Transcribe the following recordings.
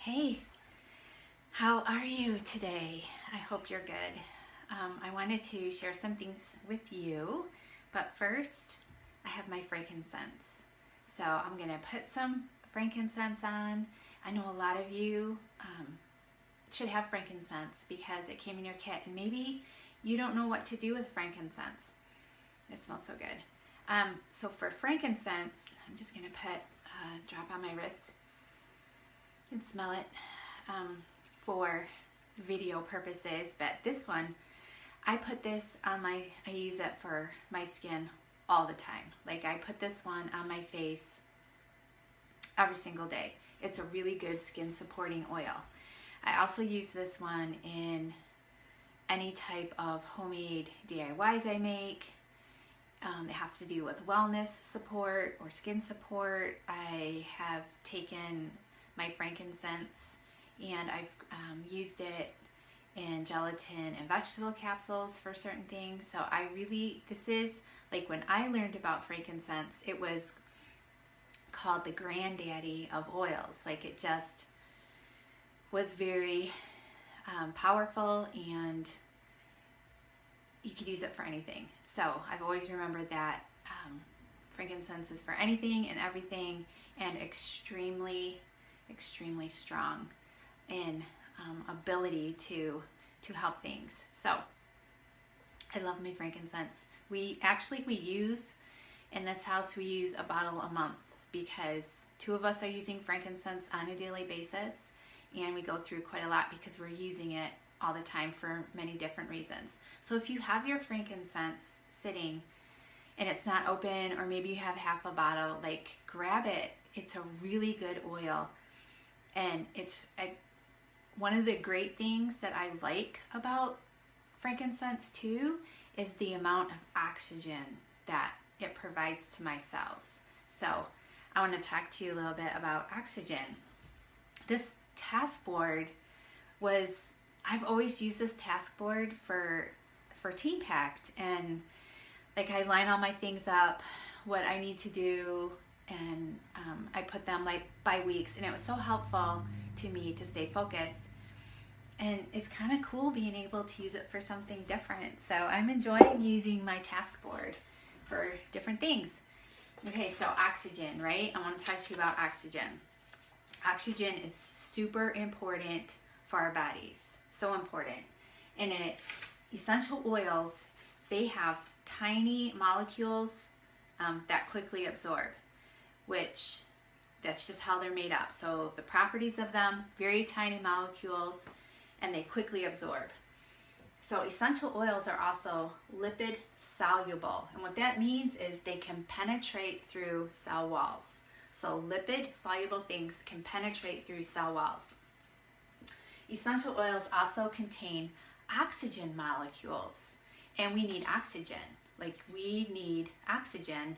Hey, how are you today? I hope you're good. I wanted to share some things with you, but first I have my frankincense. So I'm going to put some frankincense on. I know a lot of you should have frankincense because it came in your kit, and maybe you don't know what to do with frankincense. It smells so good. So for frankincense, I'm just going to put a drop on my wrist. You can smell it for video purposes, but this one, I put this on I use it for my skin all the time. Like I put this one on my face every single day. It's a really good skin supporting oil. I also use this one in any type of homemade DIYs I make. They have to do with wellness support or skin support. I have taken my frankincense and I've used it in gelatin and vegetable capsules for certain things. So this is like when I learned about frankincense, it was called the granddaddy of oils. Like it just was very powerful, and you could use it for anything. So I've always remembered that frankincense is for anything and everything, and extremely strong in ability to help things. So I love my frankincense. We use in this house, we use a bottle a month because two of us are using frankincense on a daily basis, and we go through quite a lot because we're using it all the time for many different reasons. So if you have your frankincense sitting and it's not open, or maybe you have half a bottle, like grab it. It's a really good oil. And one of the great things that I like about frankincense too is the amount of oxygen that it provides to my cells. So I want to talk to you a little bit about oxygen. This task board I've always used this task board for Team Pact, and like I line all my things up, what I need to do, and I put them like by weeks, and it was so helpful to me to stay focused. And it's kind of cool being able to use it for something different. So I'm enjoying using my task board for different things. Okay, so oxygen, right? I want to talk to you about oxygen. Oxygen is super important for our bodies, so important. And essential oils, they have tiny molecules that quickly absorb, which that's just how they're made up. So the properties of them, very tiny molecules, and they quickly absorb. So essential oils are also lipid soluble. And what that means is they can penetrate through cell walls. So lipid soluble things can penetrate through cell walls. Essential oils also contain oxygen molecules, and we need oxygen. Like we need oxygen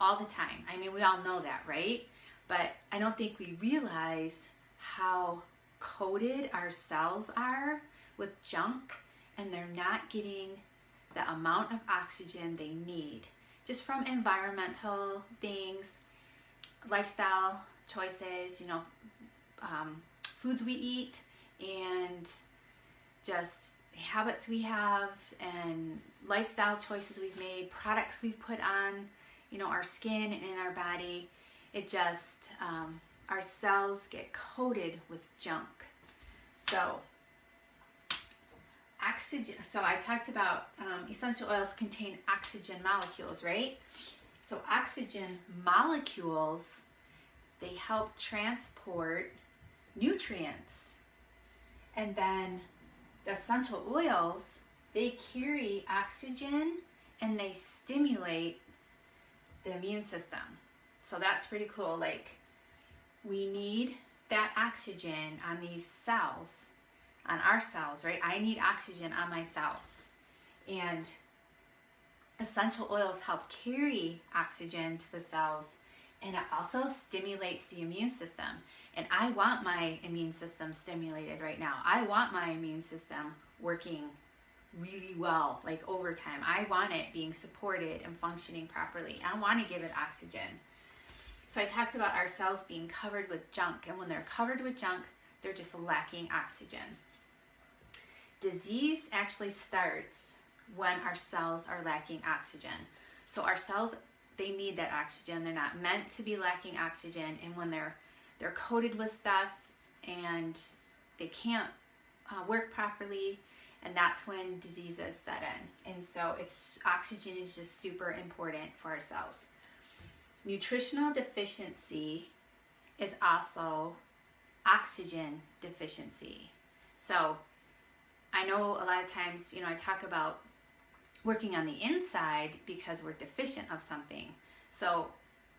all the time. I mean, we all know that, right? But I don't think we realize how coated our cells are with junk, and they're not getting the amount of oxygen they need just from environmental things, lifestyle choices, foods we eat, and just habits we have, and lifestyle choices we've made, products we've put on, our skin and in our body. It just, our cells get coated with junk. So oxygen, so I talked about essential oils contain oxygen molecules, right? So oxygen molecules, they help transport nutrients. And then the essential oils, they carry oxygen and they stimulate the immune system. So that's pretty cool. Like we need that oxygen on these cells, on our cells, right? I need oxygen on my cells. And essential oils help carry oxygen to the cells, and it also stimulates the immune system. And I want my immune system stimulated right now. I want my immune system working really well, like overtime. I want it being supported and functioning properly. I want to give it oxygen. So I talked about our cells being covered with junk, and when they're covered with junk, they're just lacking oxygen. Disease actually starts when our cells are lacking oxygen. So our cells, they need that oxygen. They're not meant to be lacking oxygen, and when they're coated with stuff and they can't work properly, and that's when diseases set in. And so oxygen is just super important for our cells. Nutritional deficiency is also oxygen deficiency. So I know a lot of times, I talk about working on the inside because we're deficient of something. So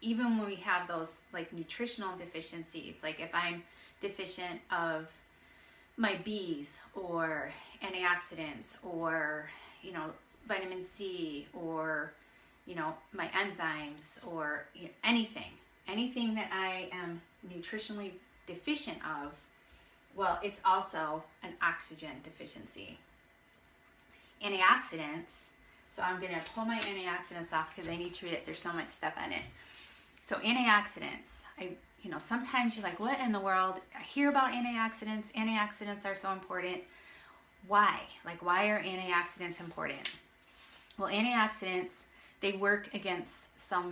even when we have those like nutritional deficiencies, like if I'm deficient of my B's or antioxidants or, vitamin C or, my enzymes or anything that I am nutritionally deficient of, well, it's also an oxygen deficiency. Antioxidants, so I'm going to pull my antioxidants off because I need to read it. There's so much stuff in it. So antioxidants, sometimes you're like, what in the world? I hear about antioxidants. Antioxidants are so important. Why? Like, why are antioxidants important? Well, antioxidants, they work against cell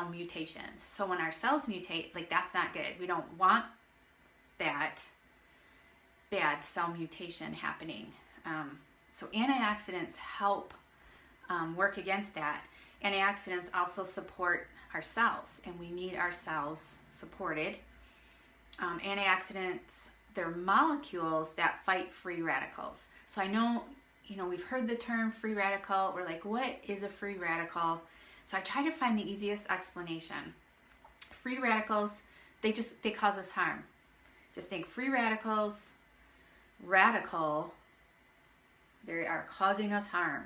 mutations. So when our cells mutate, like, that's not good. We don't want that bad cell mutation happening. So antioxidants help work against that. Antioxidants also support our cells, and we need our cells supported. Antioxidants, they're molecules that fight free radicals. So I know, we've heard the term free radical. We're like, what is a free radical? So I try to find the easiest explanation. Free radicals, they cause us harm. Just think free radicals, radical, they are causing us harm.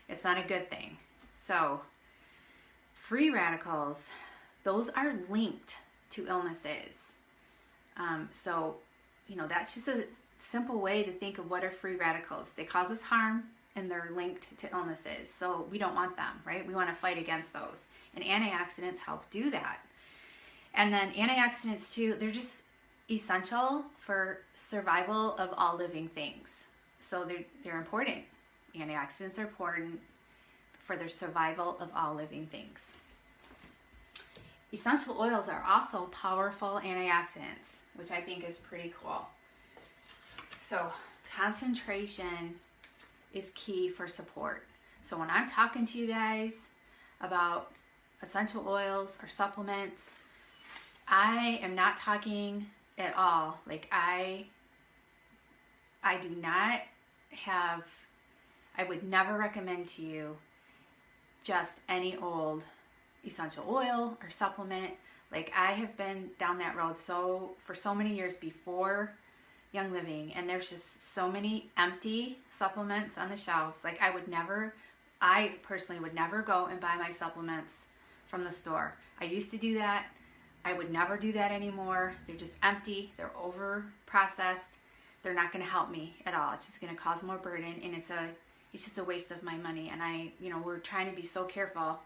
It's not a good thing. So free radicals, those are linked to illnesses. That's just a simple way to think of what are free radicals. They cause us harm and they're linked to illnesses. So we don't want them, right? We want to fight against those. And antioxidants help do that. And then antioxidants too, they're just essential for survival of all living things. So they're important. Antioxidants are important for the survival of all living things. Essential oils are also powerful antioxidants, which I think is pretty cool. So concentration is key for support. So when I'm talking to you guys about essential oils or supplements, I am not talking at all. Like I do not have, I would never recommend to you just any old essential oil or supplement. Like I have been down that road for so many years before Young Living, and there's just so many empty supplements on the shelves. Like I personally would never go and buy my supplements from the store. I used to do that. I would never do that anymore. They're just empty. They're over processed. They're not going to help me at all. It's just going to cause more burden, and it's just a waste of my money. And we're trying to be so careful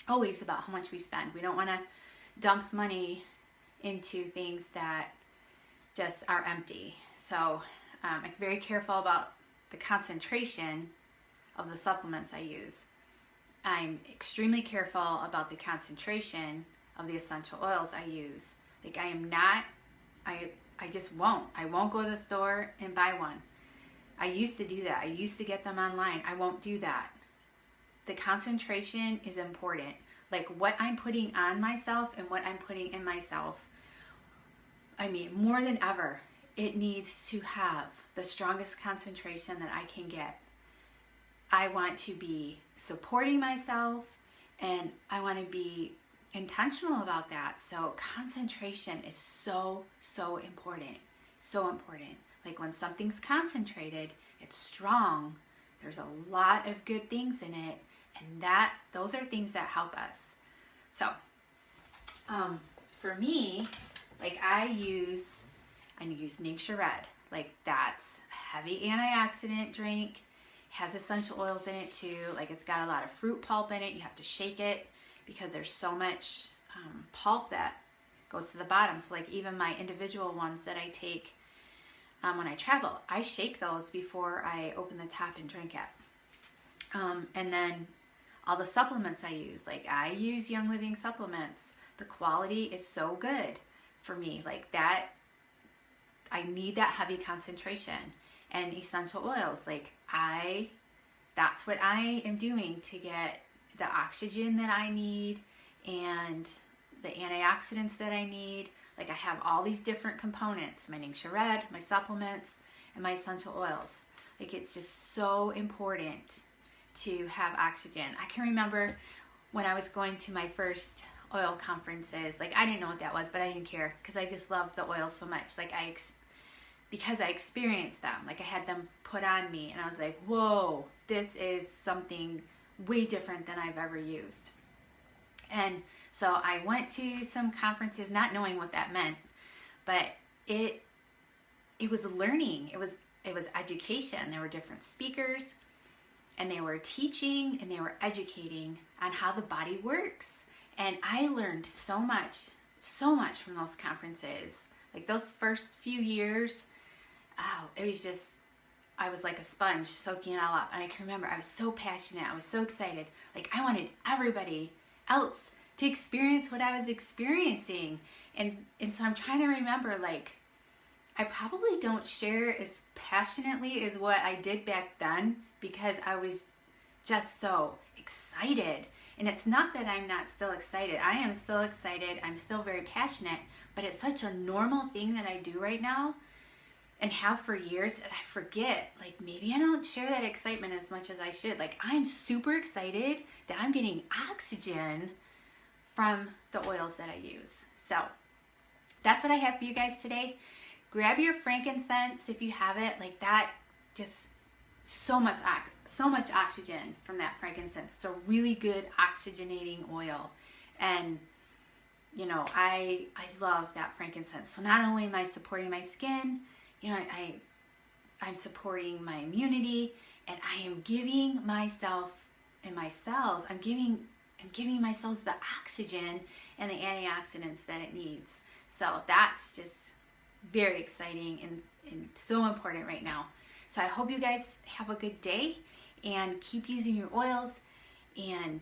always about how much we spend. We don't want to dump money into things that just are empty. So I'm very careful about the concentration of the supplements I use. I'm extremely careful about the concentration of the essential oils I use. Like I just won't. I won't go to the store and buy one. I used to do that. I used to get them online. I won't do that. The concentration is important. Like what I'm putting on myself and what I'm putting in myself, more than ever, it needs to have the strongest concentration that I can get. I want to be supporting myself, and I want to be intentional about that. So concentration is so important. So important. Like when something's concentrated, it's strong. There's a lot of good things in it, and those are things that help us. So for me, like I use Nature Red. Like that's a heavy antioxidant drink. Has essential oils in it too. Like it's got a lot of fruit pulp in it. You have to shake it because there's so much pulp that goes to the bottom. So like even my individual ones that I take when I travel, I shake those before I open the top and drink it. And then all the supplements I use, like I use Young Living supplements. The quality is so good for me. Like that, I need that heavy concentration. And essential oils, like that's what I am doing to get the oxygen that I need and the antioxidants that I need. Like I have all these different components, my Ningxia Red, my supplements, and my essential oils. Like it's just so important to have oxygen. I can remember when I was going to my first oil conferences, like I didn't know what that was, but I didn't care because I just loved the oils so much. Like because I experienced them, like I had them put on me and I was like, whoa, this is something way different than I've ever used. And so I went to some conferences not knowing what that meant, but it was learning. It was education. There were different speakers and they were teaching and they were educating on how the body works. And I learned so much from those conferences. Like those first few years, it was just, I was like a sponge soaking it all up. And I can remember I was so passionate. I was so excited. Like I wanted everybody else to experience what I was experiencing. And so I'm trying to remember, like, I probably don't share as passionately as what I did back then because I was just so excited. And it's not that I'm not still excited. I am still excited. I'm still very passionate, but it's such a normal thing that I do right now and have for years that I forget, like maybe I don't share that excitement as much as I should. Like I'm super excited that I'm getting oxygen from the oils that I use. So that's what I have for you guys today. Grab your frankincense if you have it. Like that, just so much oxygen from that frankincense. It's a really good oxygenating oil. And you know, I love that frankincense. So not only am I supporting my skin, you know, I'm supporting my immunity, and I am giving myself and my cells, I'm giving my cells the oxygen and the antioxidants that it needs. So that's just very exciting and so important right now. So I hope you guys have a good day and keep using your oils and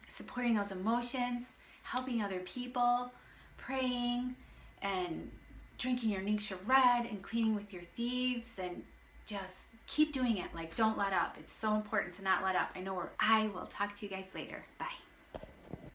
supporting those emotions, helping other people, praying, and drinking your Ningxia Red and cleaning with your thieves, and just keep doing it. Like don't let up. It's so important to not let up. I will talk to you guys later. Bye.